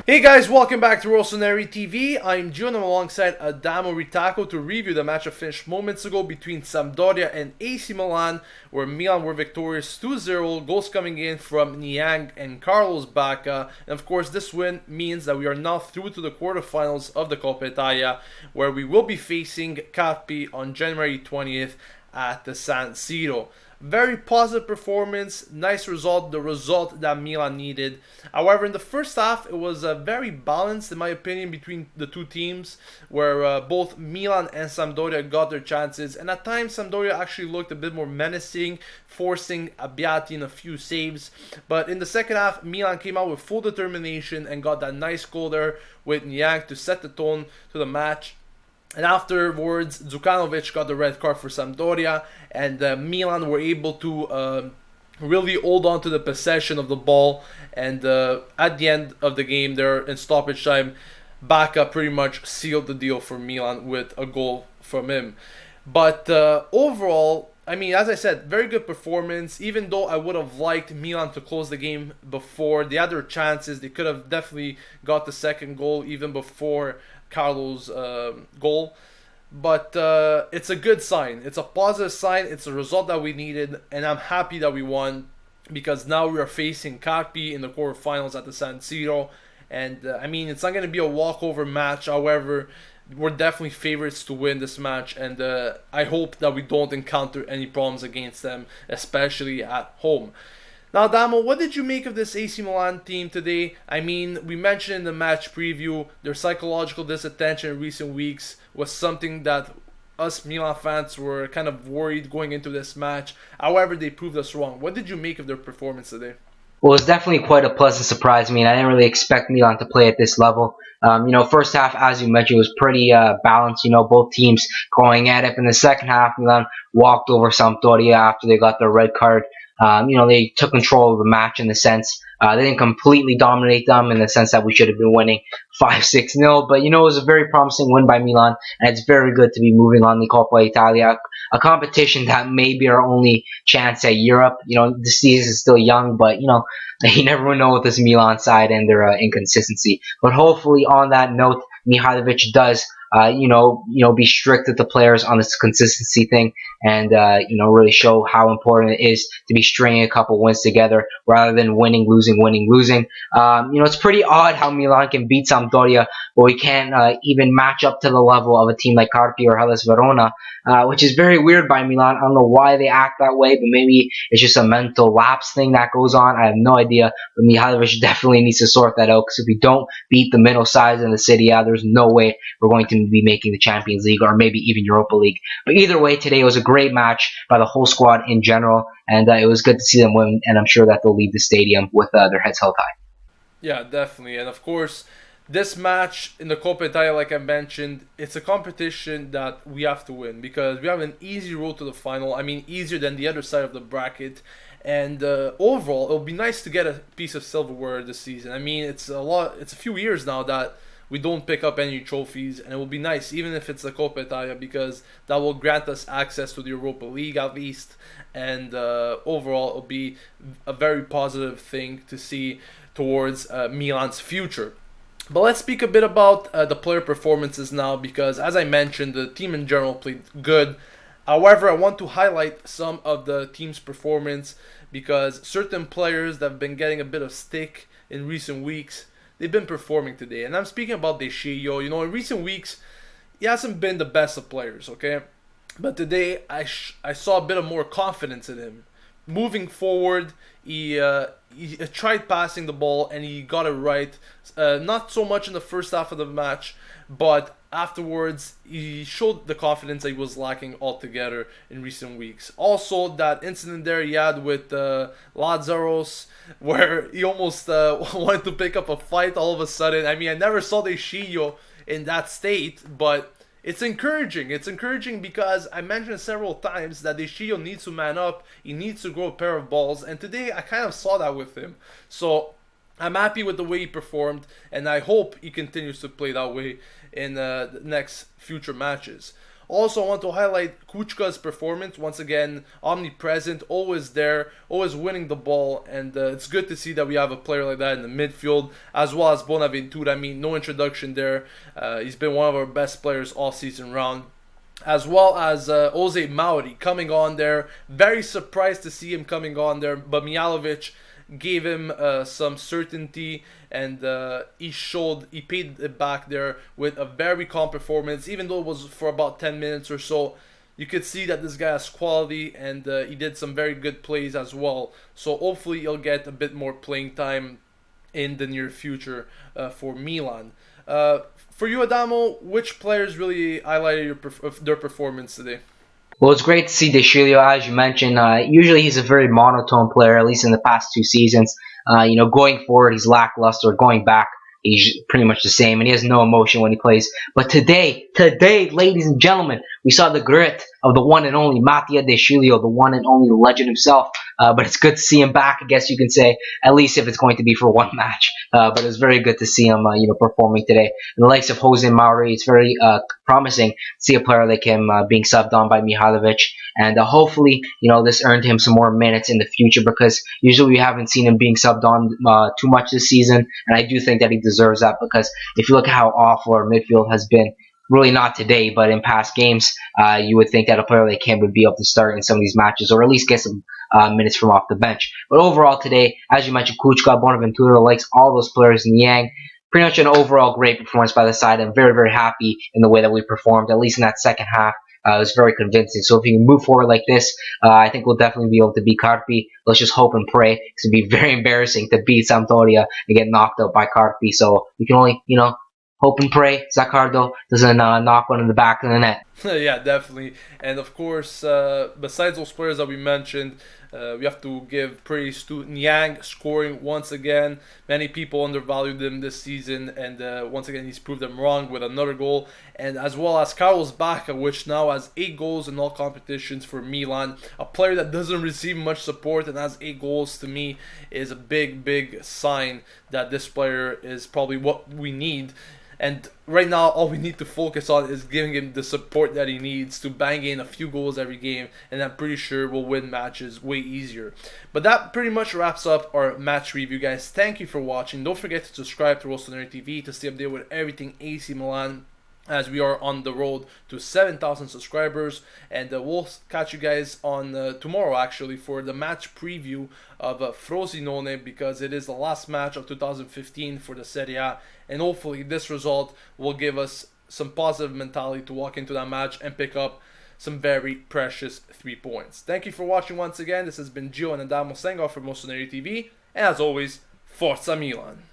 Hey guys, welcome back to Rossoneri TV. I'm Gio and I'm alongside Adamo to review the match that finished moments ago between Sampdoria and AC Milan, where Milan were victorious 2-0, goals coming in from Niang and Bacca. And of course, this win means that we are now through to the quarterfinals of the Coppa Italia, where we will be facing Carpi on January 20th at the San Siro. Very positive performance, nice result, the result that Milan needed. However, in the first half, it was very balanced, in my opinion, between the two teams, where both Milan and Sampdoria got their chances. And at times, Sampdoria actually looked a bit more menacing, forcing Abbiati in a few saves. But in the second half, Milan came out with full determination and got that nice goal there with Niang to set the tone to the match. And afterwards, Djukanovic got the red card for Sampdoria, and Milan were able to really hold on to the possession of the ball. And at the end of the game, there in stoppage time, Bacca pretty much sealed the deal for Milan with a goal from him. But overall, I mean, as I said, very good performance. Even though I would have liked Milan to close the game before, they had their chances. They could have definitely got the second goal even before Carlo's goal. But it's a good sign. It's a positive sign. It's a result that we needed. And I'm happy that we won, because now we are facing Carpi in the quarterfinals at the San Siro. And I mean, it's not going to be a walkover match. However, we're definitely favorites to win this match, and I hope that we don't encounter any problems against them, especially at home. Now, Damo, what did you make of this AC Milan team today? I mean, we mentioned in the match preview, their psychological disattention in recent weeks was something that us Milan fans were kind of worried going into this match. However, they proved us wrong. What did you make of their performance today? Well, it's definitely quite a pleasant surprise. I mean, I didn't really expect Milan to play at this level. First half, as you mentioned, was pretty balanced. Both teams going at it. In the second half, Milan walked over Sampdoria after they got their red card. They took control of the match in the sense. They didn't completely dominate them in the sense that we should have been winning 5-6-0. But, it was a very promising win by Milan, and it's very good to be moving on the Coppa Italia, a competition that may be our only chance at Europe. The season is still young, but, you never know with this Milan side and their inconsistency. But hopefully, on that note, Mihajlovic does be strict with the players on this consistency thing, and really show how important it is to be stringing a couple wins together rather than winning, losing. It's pretty odd how Milan can beat Sampdoria, but we can't even match up to the level of a team like Carpi or Hellas Verona, which is very weird by Milan. I don't know why they act that way, but maybe it's just a mental lapse thing that goes on. I have no idea, but Mihajlovic definitely needs to sort that out, because if we don't beat the middle sides in the City, there's no way we're going to be making the Champions League or maybe even Europa League. But either way, today was a great match by the whole squad in general, and it was good to see them win, and I'm sure that they'll leave the stadium with their heads held high. Yeah, definitely. And of course, this match in the Coppa Italia, like I mentioned, it's a competition that we have to win, because we have an easy road to the final. I mean, easier than the other side of the bracket. And overall, it'll be nice to get a piece of silverware this season. I mean, it's a few years now that we don't pick up any trophies, and it will be nice, even if it's the Coppa Italia, because that will grant us access to the Europa League at least. And overall, it'll be a very positive thing to see towards Milan's future. But let's speak a bit about the player performances now, because as I mentioned, the team in general played good. However, I want to highlight some of the team's performance, because certain players that have been getting a bit of stick in recent weeks, they've been performing today. And I'm speaking about De Gio. In recent weeks, he hasn't been the best of players, okay? But today, I saw a bit of more confidence in him. Moving forward, he tried passing the ball, and he got it right. Not so much in the first half of the match, but afterwards, he showed the confidence that he was lacking altogether in recent weeks. Also, that incident there he had with Lazarus, where he almost wanted to pick up a fight all of a sudden. I mean, I never saw De Gio in that state, but it's encouraging. It's encouraging because I mentioned several times that De Gio needs to man up. He needs to grow a pair of balls, and today I kind of saw that with him. So I'm happy with the way he performed, and I hope he continues to play that way in the next future matches. Also, I want to highlight Kuchka's performance. Once again, omnipresent, always there, always winning the ball, and it's good to see that we have a player like that in the midfield, as well as Bonaventura. I mean, no introduction there. He's been one of our best players all season round. As well as Jose Mauri coming on there. Very surprised to see him coming on there, but Mihalovic gave him some certainty, and he paid it back there with a very calm performance, even though it was for about 10 minutes or so. You could see that this guy has quality, and he did some very good plays as well. So hopefully he'll get a bit more playing time in the near future for Milan. For you, Adamo, which players really highlighted their performance today? Well, it's great to see De Sciglio, as you mentioned. Usually he's a very monotone player, at least in the past 2 seasons. Going forward, he's lackluster. Going back, he's pretty much the same, and he has no emotion when he plays. But today, ladies and gentlemen, we saw the grit of the one and only Mattia De Sciglio, the one and only legend himself. But it's good to see him back, I guess you can say, at least if it's going to be for one match. But it was very good to see him, performing today. In the likes of Jose Mauri, it's very promising to see a player like him being subbed on by Mihalovic. And hopefully, this earned him some more minutes in the future, because usually we haven't seen him being subbed on too much this season. And I do think that he deserves that, because if you look at how awful our midfield has been, really not today, but in past games, you would think that a player like him would be able to start in some of these matches, or at least get some minutes from off the bench. But overall today, as you mentioned, Kuchka, Bonaventura, likes all those players, Niang, pretty much an overall great performance by the side. I'm very, very happy in the way that we performed, at least in that second half. It was very convincing. So if we can move forward like this, I think we'll definitely be able to beat Carpi. Let's just hope and pray. It's going to be very embarrassing to beat Sampdoria and get knocked out by Carpi. So we can only, hope and pray Zaccardo doesn't knock one in the back of the net. Yeah, definitely. And of course, besides those players that we mentioned, we have to give praise to Niang scoring once again. Many people undervalued him this season, and once again he's proved them wrong with another goal. And as well as Carlos Bacca, which now has 8 goals in all competitions for Milan. A player that doesn't receive much support and has 8 goals, to me, is a big, big sign that this player is probably what we need. And right now, all we need to focus on is giving him the support that he needs to bang in a few goals every game, and I'm pretty sure we'll win matches way easier. But that pretty much wraps up our match review, guys. Thank you for watching. Don't forget to subscribe to Rossoneri TV to stay updated with everything AC Milan, as we are on the road to 7,000 subscribers. And we'll catch you guys on tomorrow, actually, for the match preview of Frosinone, because it is the last match of 2015 for the Serie A, and hopefully this result will give us some positive mentality to walk into that match and pick up some very precious 3 points. Thank you for watching once again. This has been Gio and Adamo saying off from Rossoneri TV, and as always, Forza Milan.